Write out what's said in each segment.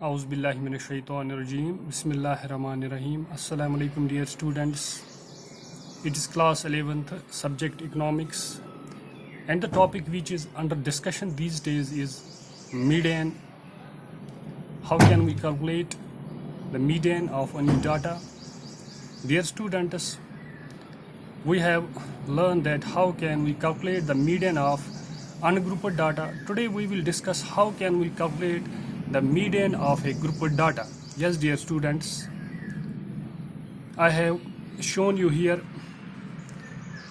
Auzubillahiminash-shaytanir-rajeem. Bismillahir-rahmanir-rahim. Assalamu alaikum, dear students. It is class 11th, subject economics, and the topic which is under discussion these days is median. How can we calculate the median of any data? Dear students, we have learned that how can we calculate the median of ungrouped data. Today we will discuss how can we calculate the median of a grouped data. Yes, dear students, I have shown you here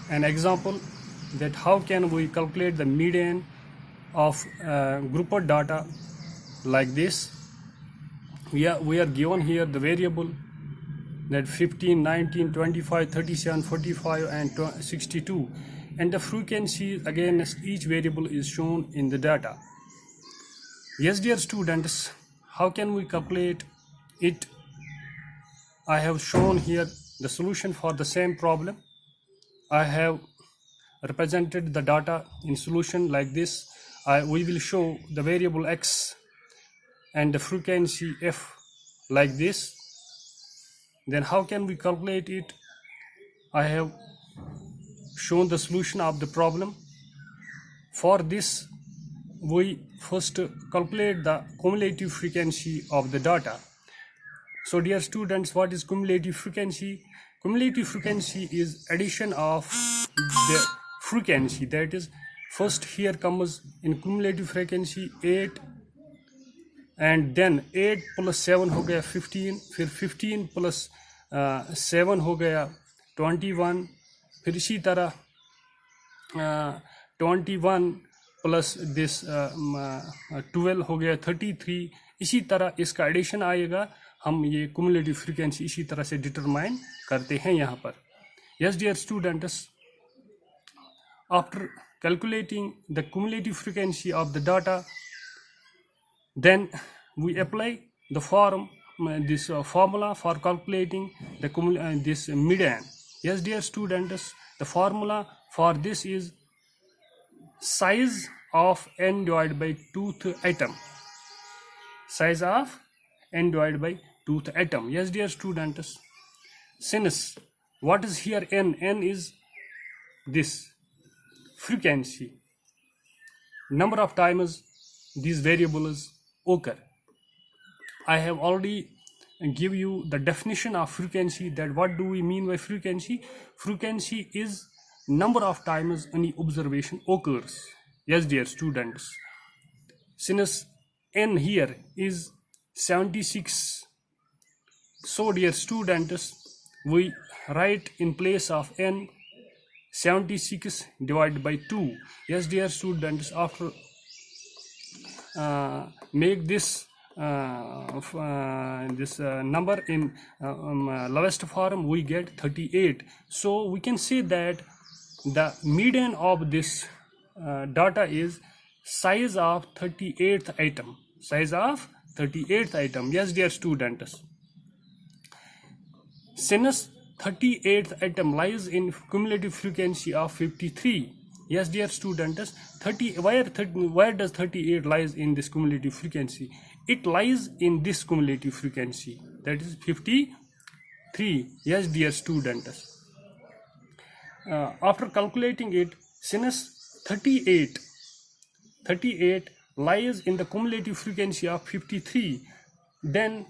an example that how can we calculate the median of grouped data like this. We are given here the variable that 15, 19, 25, 37, 45 and 62, and the frequency against each variable is shown in the data. Yes, dear students, how can we calculate it? I have shown here the solution for the same problem. I have represented the data in solution like this. We will show the variable x and the frequency f like this. Then how can we calculate it? I have shown the solution of the problem. For this, we first calculate the cumulative frequency of the data. So dear students, what is cumulative frequency? Cumulative frequency is addition of the frequency. That is, first here comes in cumulative frequency 8, and then 8 plus 7 हो गया 15, फिर 15 plus 7 हो गया 21, फिर इसी तरह 21 plus this 12 हो गया 33. इसी तरह इसका एडिशन आएगा. हम ये cumulative frequency इसी तरह से डिटरमाइन करते हैं यहाँ पर. Yes, dear students, after calculating the cumulative frequency of the data, then we apply the formula for calculating the this median. Yes, dear students, the formula for this is size of n divided by tooth atom. Size of n divided by tooth atom. Yes, dear students, since what is here n? N is this frequency, number of times these variables occur. I have already give you the definition of frequency. That what do we mean by frequency? Frequency is number of times any observation occurs. Yes, dear students, since n here is 76, so dear students, we write in place of n 76 divided by 2. Yes, dear students, after make this number in lowest form, we get 38. So we can say that the median of this data is size of 38th item. Size of 38th item. Yes, dear students, since 38th item lies in cumulative frequency of 53. Yes, dear students, where does 38 lies in this cumulative frequency? It lies in this cumulative frequency, that is 53. Yes, dear students, after calculating it, since 38 lies in the cumulative frequency of 53, then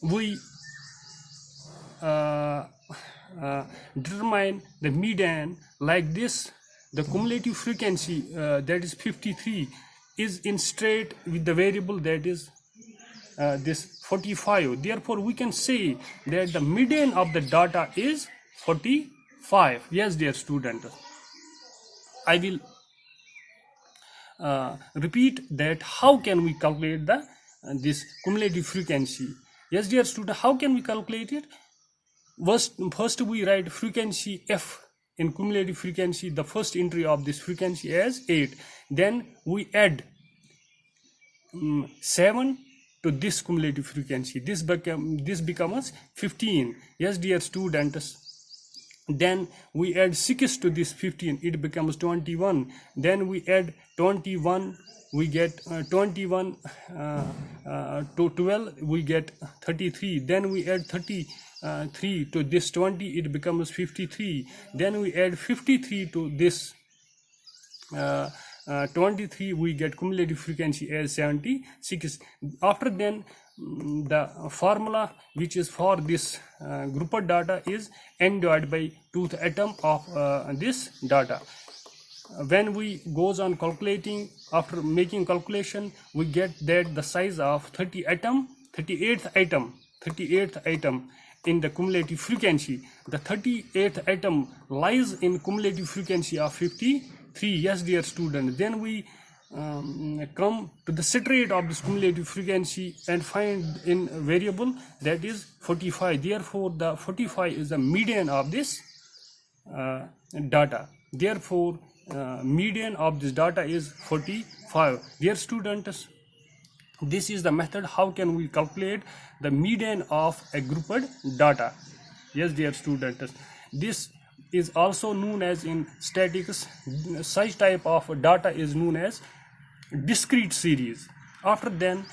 we determine the median like this. The cumulative frequency that is 53 is in straight with the variable that is this 45. Therefore we can say that the median of the data is 45. Yes, dear students, I will repeat that how can we calculate the this cumulative frequency. Yes, dear student, how can we calculate it? First we write frequency f in cumulative frequency, the first entry of this frequency as 8. Then we add 7 to this cumulative frequency. This becomes 15. Yes, dear students, then we add 6 to this 15, it becomes 21. Then we add 21, we get 21 to 12, we get 33. Then we add 33 to this 20, it becomes 53. Then we add 53 to this 23, we get cumulative frequency as 76. After then, the formula which is for this grouped data is n divided by 2th atom of this data. When we goes on calculating, after making calculation, we get that the size of 38th atom in the cumulative frequency, the 38th atom lies in cumulative frequency of 53. Yes, dear student, then we come to the set rate of this cumulative frequency and find in variable, that is 45. Therefore the 45 is the median of this data. Therefore median of this data is 45. Dear students, this is the method how can we calculate the median of a grouped data. Yes, dear students, this is also known as in statistics, such type of data is known as discrete series. After then,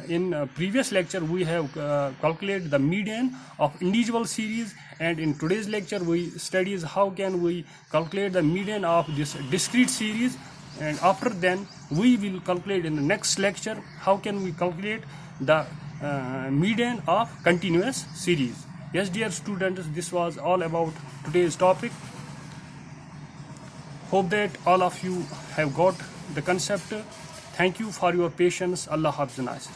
in previous lecture we have calculated the median of individual series, and in today's lecture we studies how can we calculate the median of this discrete series. And after then we will calculate in the next lecture how can we calculate the median of continuous series. Yes, dear students, this was all about today's topic. Hope that all of you have got the concept. Thank you for your patience. Allah Hafiz Nasir.